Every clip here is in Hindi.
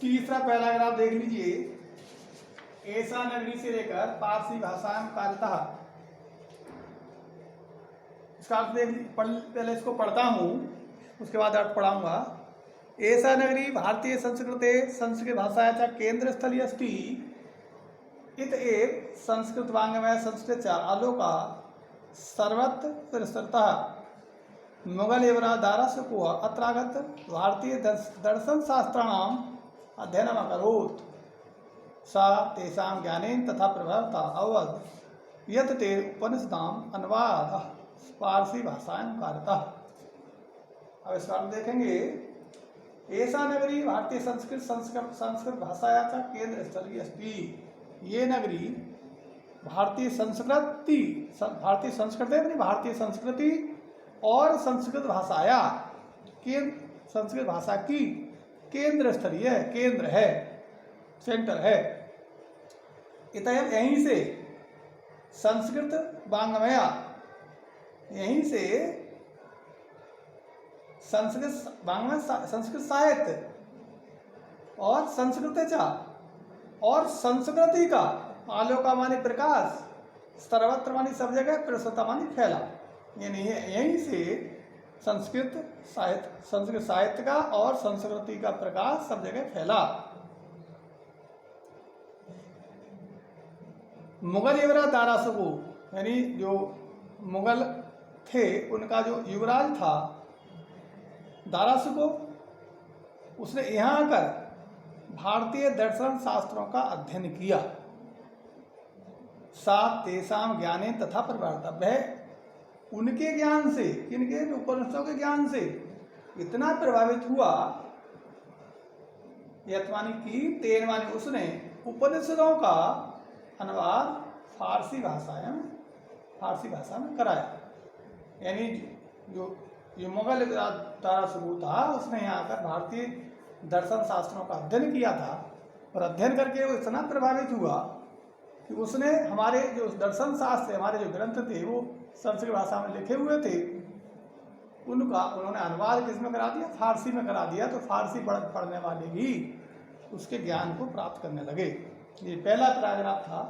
तीसरा पैराग्राफ देख लीजिए। ऐसा नगरी से लेकर पारसी भाषा में कार्यतः, इसका अर्थ देख पहले इसको पढ़ता हूँ, उसके बाद अर्थ पढ़ाऊंगा। ऐसा नगरी भारतीय संस्कृते संस्कृत भाषायाच्या केंद्रस्थली अस्ति इत एक संस्कृत वाङ्मय संस्कृतच्या आलोका सर्वत्र प्रसृतः मुगल युवराज दाराशुको अत्रागत भारतीय दर्शन शास्त्राणाम् अध्ययनम् अकरोत् सा तेषां ज्ञानेन तथा प्रभावता अवद यत् ते उपनिषदाम् अनुवादः पारसी भाषायां कार्यतः। अब इसका अर्थ देखेंगे। ऐसा नगरी भारतीय संस्कृत भाषायाचा केंद्र स्थली अस्ति। ये नगरी भारतीय संस्कृति और संस्कृत भाषाया संस्कृत भाषा की केंद्र स्थलीय है, केंद्र है, सेंटर है। इतः यहीं से संस्कृत वाङ्मया, यहीं से संस्कृत वाङ्मय, संस्कृत साहित्य और संस्कृतचा और संस्कृति का आलोका माने प्रकाश सर्वत्र मानी सब जगह, प्रसुता मानी फैला, यानी यहीं से संस्कृत साहित्य का और संस्कृति का प्रकाश सब जगह फैला। मुगल युवराज दाराशुको, यानी जो मुगल थे उनका जो युवराज था दाराशुको, उसने यहाँ आकर भारतीय दर्शन शास्त्रों का अध्ययन किया। सात तेषाम ज्ञाने तथा प्रवर्ता, वह उनके ज्ञान से, किनके, उपनिषदों के ज्ञान से इतना प्रभावित हुआ, यत्मानी की तेन मानी उसने उपनिषदों का अनुवाद फारसी भाषा में कराया। यानी जो मुगल दाराशुको था उसने यहाँ आकर भारतीय दर्शन शास्त्रों का अध्ययन किया था, और अध्ययन करके वो इतना प्रभावित हुआ कि उसने हमारे जो दर्शन शास्त्र, हमारे जो ग्रंथ थे वो संस्कृत भाषा में लिखे हुए थे, उन्होंने अनुवाद किसमें करा दिया, फारसी में करा दिया। तो फारसी पढ़ने वाले भी उसके ज्ञान को प्राप्त करने लगे। ये पहला पैराग्राफ था।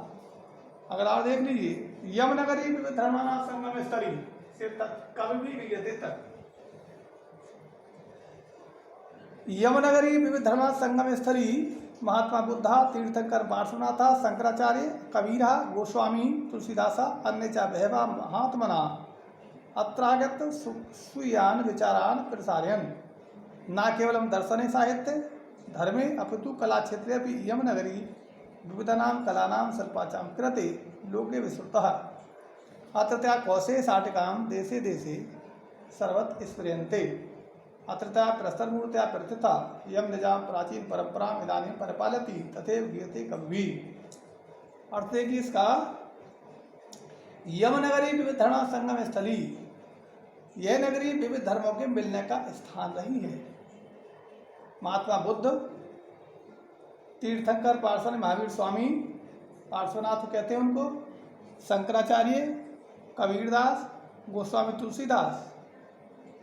अगर आप देख लीजिए, यमनगरी धर्माना संगम स्थली से कभी भी गए तक, यमनगरी विविध धर्म संगम स्थली महात्मा बुद्धा तीर्थंकर पार्श्वनाथ शंकराचार्य कबीरा गोस्वामी तुलसीदासा अन्य च बहवा महात्मना अत्रागत स्वीयान विचारान प्रसारयन् न केवलं दर्शने साहित्य धर्मे अपितु कला क्षेत्रे अपि यमनगरी विविधानां कलानां शिल्पाचां कृते लोके विस्तृतः अत्रत्या कौशे शाटिकां देशे देशे सर्वत्र स्फुर्यन्ते अत्रत्या प्रस्तरमूर्त्या प्रतिष्ठा यम निजां प्राचीन परंपरा इदानीं परिपालयति तथैव गीयते कवि। अर्थ है कि इसका यमनगरी विविध धर्म संगम स्थली, यह नगरी विविध धर्मों के मिलने का स्थान रही है। महात्मा बुद्ध, तीर्थंकर पार्श्व महावीर स्वामी पार्श्वनाथ कहते हैं उनको, शंकराचार्य, कबीरदास, गोस्वामी तुलसीदास,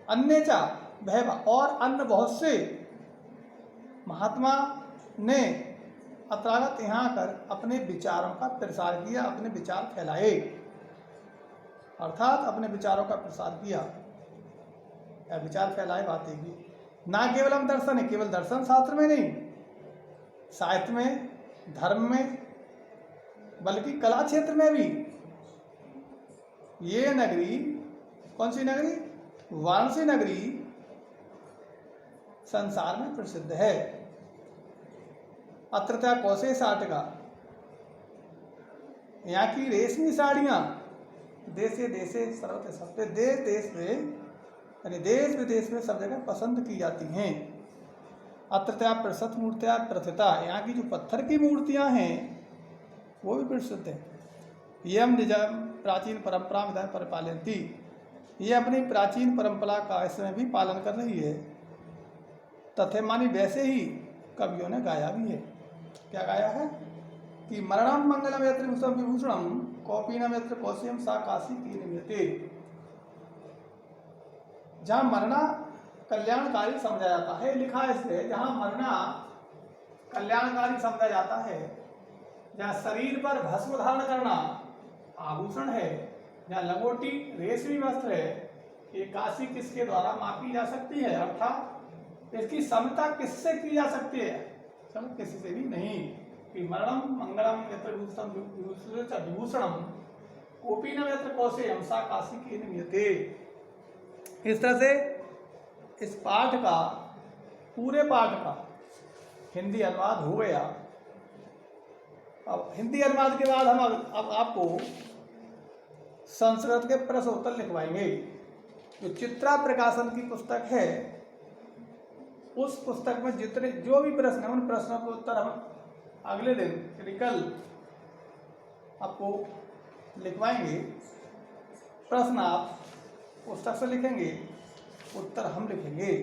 अन्य चा भैव और अन्य बहुत से महात्मा ने अत्रागत यहाँ आकर अपने विचारों का प्रसार किया, अपने विचार फैलाए, अर्थात अपने विचारों का प्रसार किया या विचार फैलाए बातें की। ना केवल हम दर्शन है, केवल दर्शन शास्त्र में नहीं, साहित्य में, धर्म में, बल्कि कला क्षेत्र में भी। ये नगरी, कौन सी नगरी, वाराणसी नगरी संसार में प्रसिद्ध है। अत्रत्या कौशे शाटिका, यहाँ की रेशमी साड़ियाँ देशे देशे सर्वत्र सबसे देश देश में, यानी देश विदेश में सब जगह पसंद की जाती हैं। अत्रत्या प्रसिद्ध मूर्तियाँ प्रथिता, यहाँ की जो पत्थर की मूर्तियाँ हैं वो भी प्रसिद्ध है। यम निजम प्राचीन परंपरा विधान परिपालयन्ति, ये अपनी प्राचीन परंपरा का इसमें भी पालन कर रही है। तथे मानी वैसे ही कवियों ने गाया भी है। क्या गाया है कि मरणम मंगलम यत्र विभूषणम कौपीनम यत्र कौशियम सा काशी की नियते। जहाँ मरना कल्याणकारी समझा जाता है, लिखा है इससे, जहाँ मरना कल्याणकारी समझा जाता है, जहाँ शरीर पर भस्म धारण करना आभूषण है, जहाँ लंगोटी रेशमी वस्त्र है, ये काशी किसके द्वारा मापी जा सकती है, अर्थात इसकी समता किससे की जा सकती है, चलो किसी से भी नहीं। कि मरणम मंगलम यत्र विभूषणम कोपी न यत्र कौशे हमसा काशी की नियते। इस तरह से इस पाठ का, पूरे पाठ का हिंदी अनुवाद हो गया। अब हिंदी अनुवाद के बाद हम अब आपको संस्कृत के प्रश्न उत्तर लिखवाएंगे। जो चित्रा प्रकाशन की पुस्तक है, उस पुस्तक में जितने जो भी प्रश्न है, उन प्रश्नों के उत्तर हम अगले दिन कल आपको लिखवाएंगे। प्रश्न आप पुस्तक से लिखेंगे, उत्तर हम लिखेंगे।